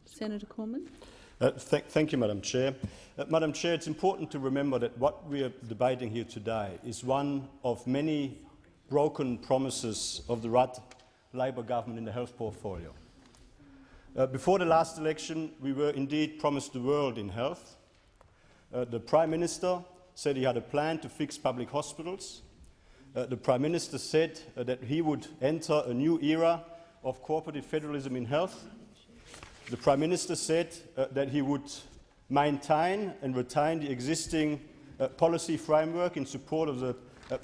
Senator Cormann. Thank you, Madam Chair. Madam Chair, it's important to remember that what we are debating here today is one of many broken promises of the Rudd Labor government in the health portfolio. Before the last election, we were indeed promised the world in health. The Prime Minister said he had a plan to fix public hospitals. The Prime Minister said that he would enter a new era of cooperative federalism in health. The Prime Minister said that he would maintain and retain the existing policy framework in support of the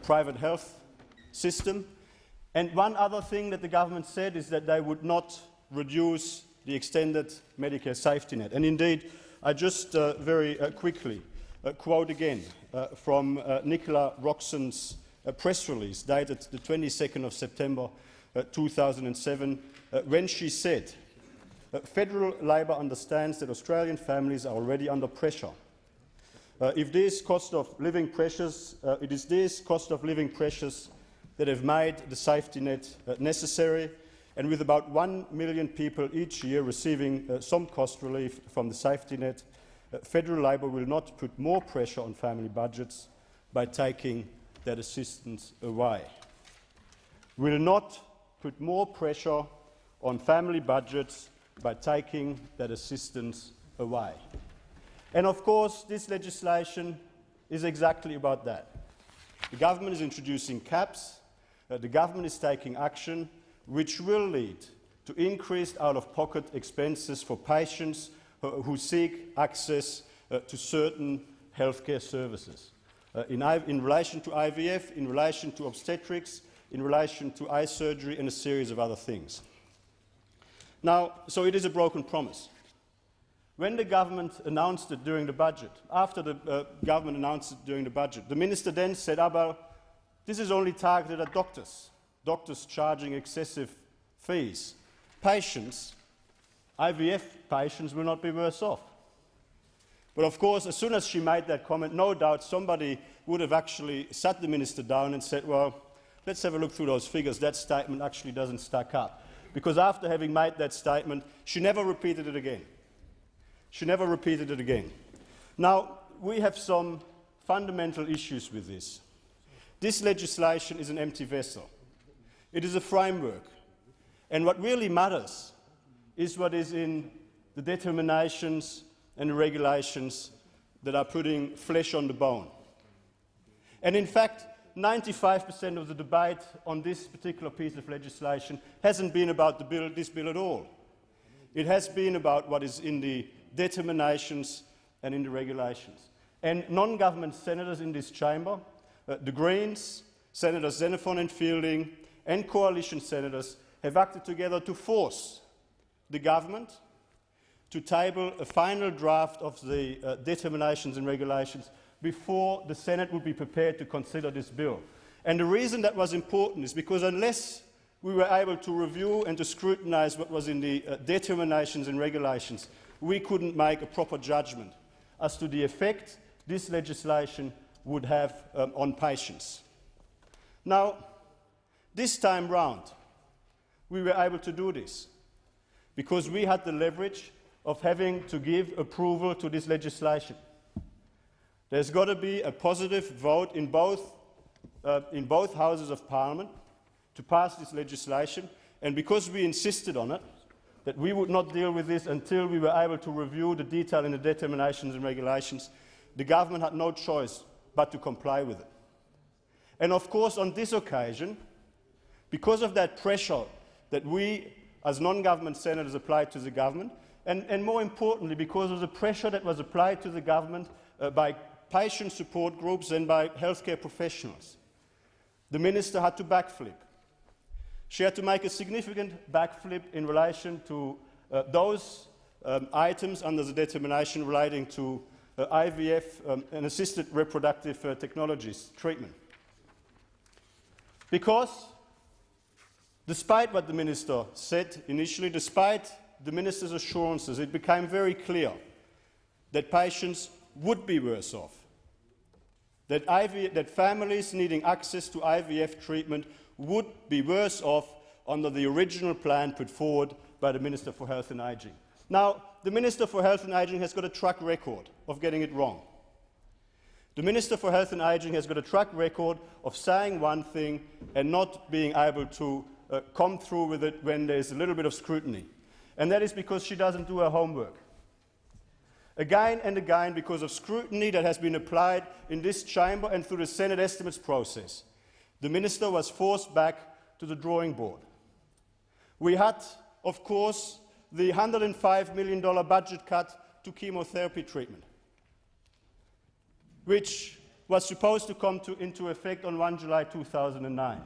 private health system. And one other thing that the government said is that they would not reduce the extended Medicare safety net. And indeed, I just very quickly quote again from Nicola Roxon's press release dated the 22nd of September 2007, when she said, "Federal Labor understands that Australian families are already under pressure. It is these cost of living pressures that have made the safety net necessary, and with about 1 million people each year receiving some cost relief from the safety net, Federal Labor will not put more pressure on family budgets by taking that assistance away. Will not put more pressure on family budgets by taking that assistance away." And of course, this legislation is exactly about that. The government is introducing caps. The government is taking action which will lead to increased out-of-pocket expenses for patients who seek access to certain healthcare services. In relation to IVF, in relation to obstetrics, in relation to eye surgery and a series of other things. Now, so it is a broken promise. When the government announced it during the budget, after the government announced it during the budget, the minister then said, well, this is only targeted at doctors charging excessive fees. Patients, IVF patients, will not be worse off. But of course, as soon as she made that comment, no doubt somebody would have actually sat the minister down and said, well, let's have a look through those figures. That statement actually doesn't stack up. Because after having made that statement, she never repeated it again. She never repeated it again. Now, we have some fundamental issues with this. This legislation is an empty vessel. It is a framework. And what really matters is what is in the determinations and the regulations that are putting flesh on the bone. And in fact, 95% of the debate on this particular piece of legislation hasn't been about this bill at all. It has been about what is in the determinations and in the regulations. And non-government senators in this chamber, the Greens, Senators Xenophon and Fielding, and coalition senators have acted together to force the government to table a final draft of the determinations and regulations before the Senate would be prepared to consider this bill. And the reason that was important is because unless we were able to review and to scrutinise what was in the determinations and regulations, we couldn't make a proper judgment as to the effect this legislation would have on patients. Now, this time round, we were able to do this because we had the leverage of having to give approval to this legislation. There's got to be a positive vote in both houses of Parliament to pass this legislation, and because we insisted on it, that we would not deal with this until we were able to review the detail in the determinations and regulations, the government had no choice but to comply with it. And of course, on this occasion, because of that pressure that we as non-government senators applied to the government, and more importantly, because of the pressure that was applied to the government by patient support groups and by healthcare professionals, the minister had to backflip. She had to make a significant backflip in relation to those items under the determination relating to IVF and assisted reproductive technologies treatment. Because, despite what the minister said initially, despite the minister's assurances, it became very clear that patients would be worse off, that families needing access to IVF treatment would be worse off under the original plan put forward by the Minister for Health and Ageing. Now, the Minister for Health and Ageing has got a track record of getting it wrong. The Minister for Health and Ageing has got a track record of saying one thing and not being able to come through with it when there's a little bit of scrutiny. And that is because she doesn't do her homework. Again and again, because of scrutiny that has been applied in this chamber and through the Senate estimates process, the Minister was forced back to the drawing board. We had, of course, the $105 million budget cut to chemotherapy treatment, which was supposed to come into effect on 1 July 2009.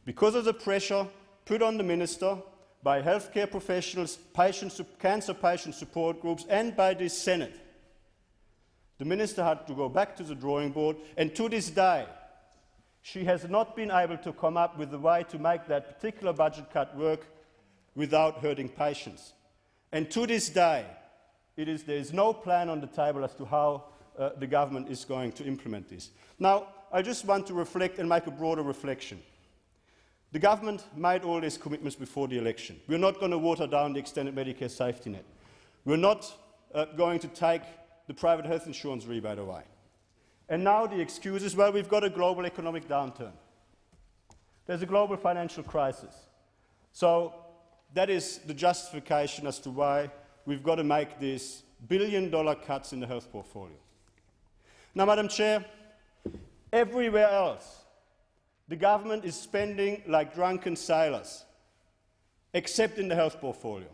Because of the pressure put on the Minister by healthcare professionals, cancer patient support groups and by this Senate, the Minister had to go back to the drawing board, and to this day she has not been able to come up with a way to make that particular budget cut work without hurting patients. And to this day there is no plan on the table as to how the government is going to implement this. Now, I just want to reflect and make a broader reflection. The government made all these commitments before the election. We're not going to water down the extended Medicare safety net. We're not going to take the private health insurance rebate away. And now the excuse is, well, we've got a global economic downturn. There's a global financial crisis. So that is the justification as to why we've got to make these billion-dollar cuts in the health portfolio. Now, Madam Chair, everywhere else the government is spending like drunken sailors, except in the health portfolio.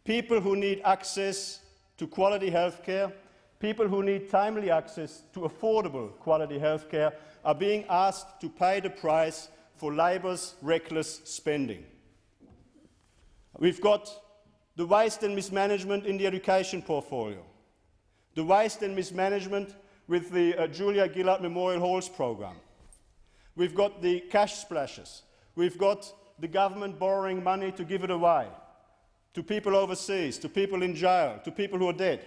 People who need access to quality health care, people who need timely access to affordable quality health care are being asked to pay the price for Labor's reckless spending. We've got the waste and mismanagement in the education portfolio, the waste and mismanagement with the Julia Gillard Memorial Halls program. We've got the cash splashes. We've got the government borrowing money to give it away to people overseas, to people in jail, to people who are dead.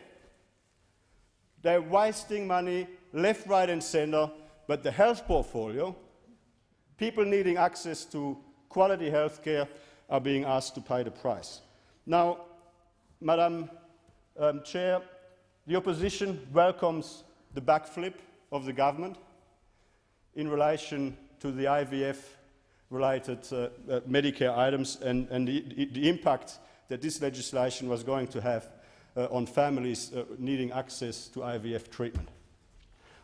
They're wasting money left, right and centre, but the health portfolio, people needing access to quality health care, are being asked to pay the price. Now, Madam Chair, the opposition welcomes the backflip of the government in relation to the IVF-related Medicare items and the impact that this legislation was going to have on families needing access to IVF treatment.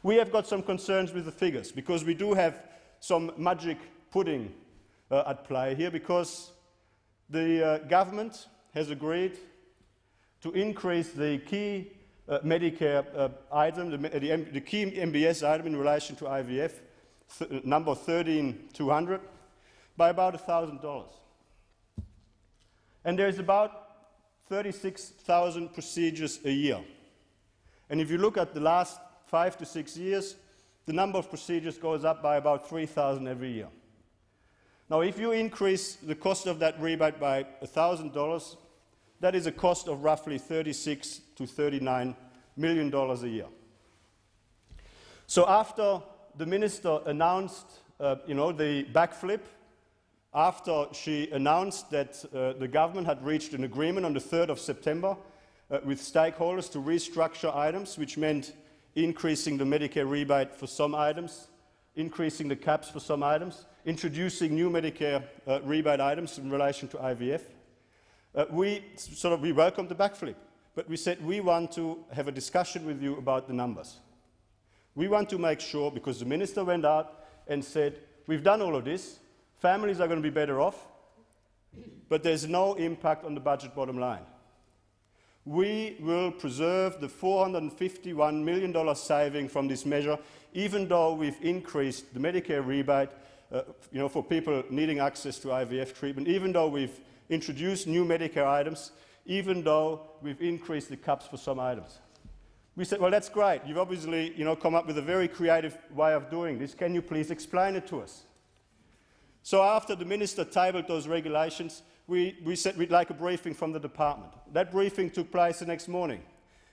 We have got some concerns with the figures, because we do have some magic pudding at play here, because the government has agreed to increase the key Medicare item, the key MBS item in relation to IVF, number 13200, by about $1,000. And there's about 36,000 procedures a year. And if you look at the last 5 to 6 years, the number of procedures goes up by about 3,000 every year. Now, if you increase the cost of that rebate by $1,000, that is a cost of roughly $36 to $39 million a year. So after the Minister announced the backflip, after she announced that the government had reached an agreement on the 3rd of September with stakeholders to restructure items, which meant increasing the Medicare rebate for some items, increasing the caps for some items, introducing new Medicare rebate items in relation to IVF, we welcomed the backflip, but we said we want to have a discussion with you about the numbers. We want to make sure, because the Minister went out and said, we've done all of this, families are going to be better off, but there's no impact on the budget bottom line. We will preserve the $451 million saving from this measure, even though we've increased the Medicare rebate for people needing access to IVF treatment, even though we've introduced new Medicare items, even though we've increased the caps for some items. We said, well, that's great. You've obviously come up with a very creative way of doing this. Can you please explain it to us? So after the Minister tabled those regulations, we said we'd like a briefing from the department. That briefing took place the next morning.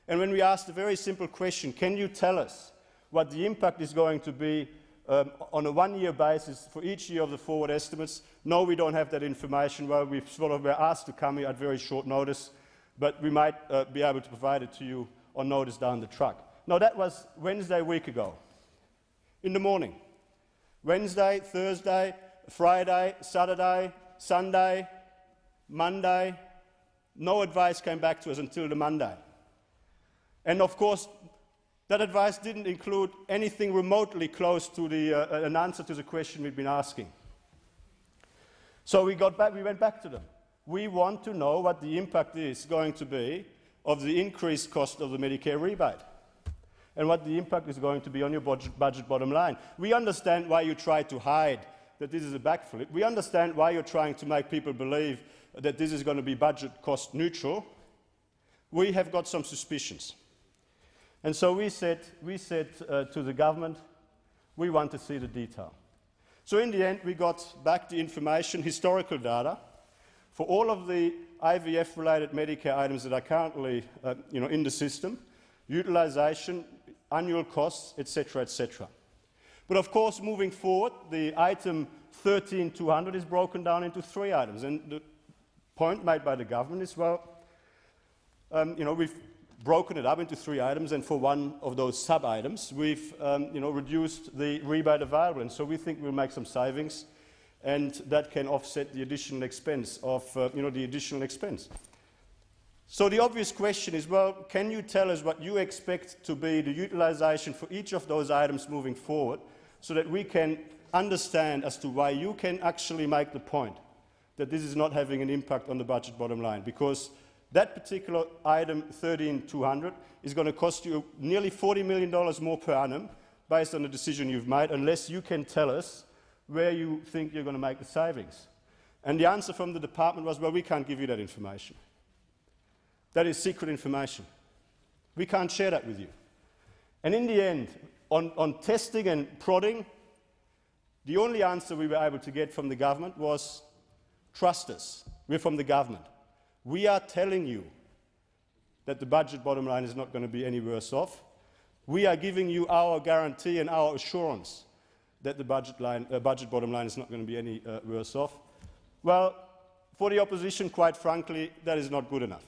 And when we asked a very simple question, can you tell us what the impact is going to be on a one-year basis for each year of the forward estimates. No, we don't have that information. Well, we've sort of were asked to come here at very short notice, but we might be able to provide it to you on notice down the track. Now, that was Wednesday a week ago, in the morning. Wednesday, Thursday, Friday, Saturday, Sunday, Monday. No advice came back to us until the Monday. And of course, that advice didn't include anything remotely close to an answer to the question we've been asking. So we went back to them. We want to know what the impact is going to be of the increased cost of the Medicare rebate and what the impact is going to be on your budget bottom line. We understand why you try to hide that this is a backflip. We understand why you're trying to make people believe that this is going to be budget cost neutral. We have got some suspicions. And so we said to the government, we want to see the detail. So in the end, we got back the information, historical data, for all of the IVF-related Medicare items that are currently in the system, utilisation, annual costs, etc., etc. But of course, moving forward, the item 13,200 is broken down into 3 items. And the point made by the government is, well, we've broken it up into 3 items, and for one of those sub-items, we've reduced the rebate available. And so we think we'll make some savings, and that can offset the additional expense of, the additional expense. So the obvious question is, well, can you tell us what you expect to be the utilisation for each of those items moving forward, so that we can understand as to why you can actually make the point that this is not having an impact on the budget bottom line? Because that particular item, 13,200, is going to cost you nearly $40 million more per annum based on the decision you've made, unless you can tell us where you think you're going to make the savings. And the answer from the department was, well, we can't give you that information. That is secret information. We can't share that with you. And in the end, on testing and prodding, the only answer we were able to get from the government was, trust us, we're from the government. We are telling you that the budget bottom line is not going to be any worse off. We are giving you our guarantee and our assurance that the budget bottom line is not going to be any worse off. Well, for the opposition, quite frankly, that is not good enough.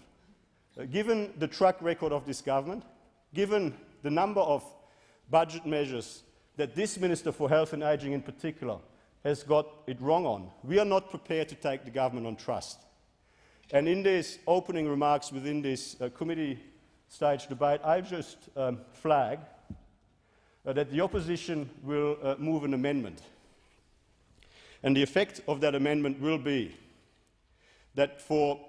Given the track record of this government, given the number of budget measures that this Minister for Health and Ageing in particular has got it wrong on, we are not prepared to take the government on trust. And in these opening remarks within this committee stage debate, I just flag that the opposition will move an amendment. And the effect of that amendment will be that for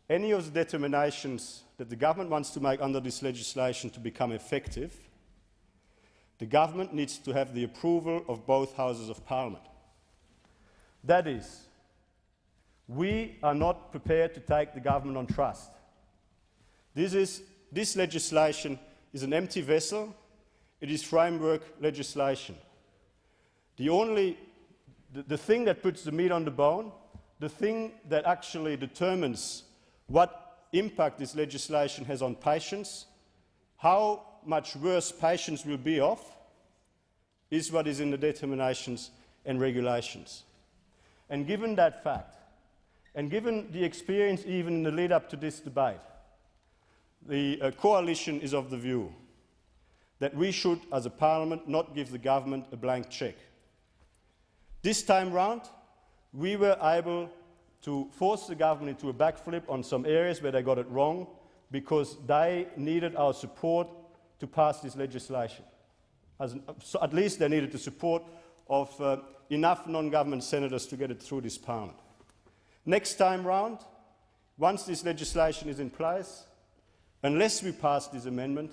any of the determinations that the government wants to make under this legislation to become effective, the government needs to have the approval of both Houses of Parliament. That is, we are not prepared to take the government on trust. This legislation is an empty vessel. It is framework legislation. The thing that puts the meat on the bone, the thing that actually determines what impact this legislation has on patients, how much worse patients will be off, is what is in the determinations and regulations. And given that fact, and given the experience even in the lead-up to this debate, the coalition is of the view that we should, as a parliament, not give the government a blank cheque. This time round, we were able to force the government into a backflip on some areas where they got it wrong, because they needed our support to pass this legislation. So at least they needed the support of enough non-government senators to get it through this parliament. Next time round, once this legislation is in place, unless we pass this amendment,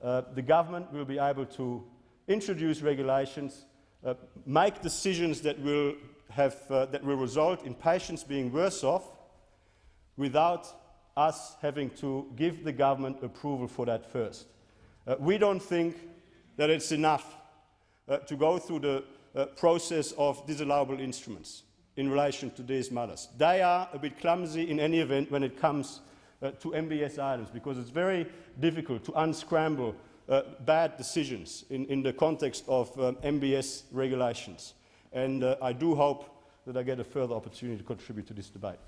the government will be able to introduce regulations, make decisions that will result in patients being worse off, without us having to give the government approval for that first. We don't think that it's enough to go through the process of disallowable instruments in relation to these matters. They are a bit clumsy in any event when it comes to MBS items, because it's very difficult to unscramble bad decisions in the context of MBS regulations. And I do hope that I get a further opportunity to contribute to this debate.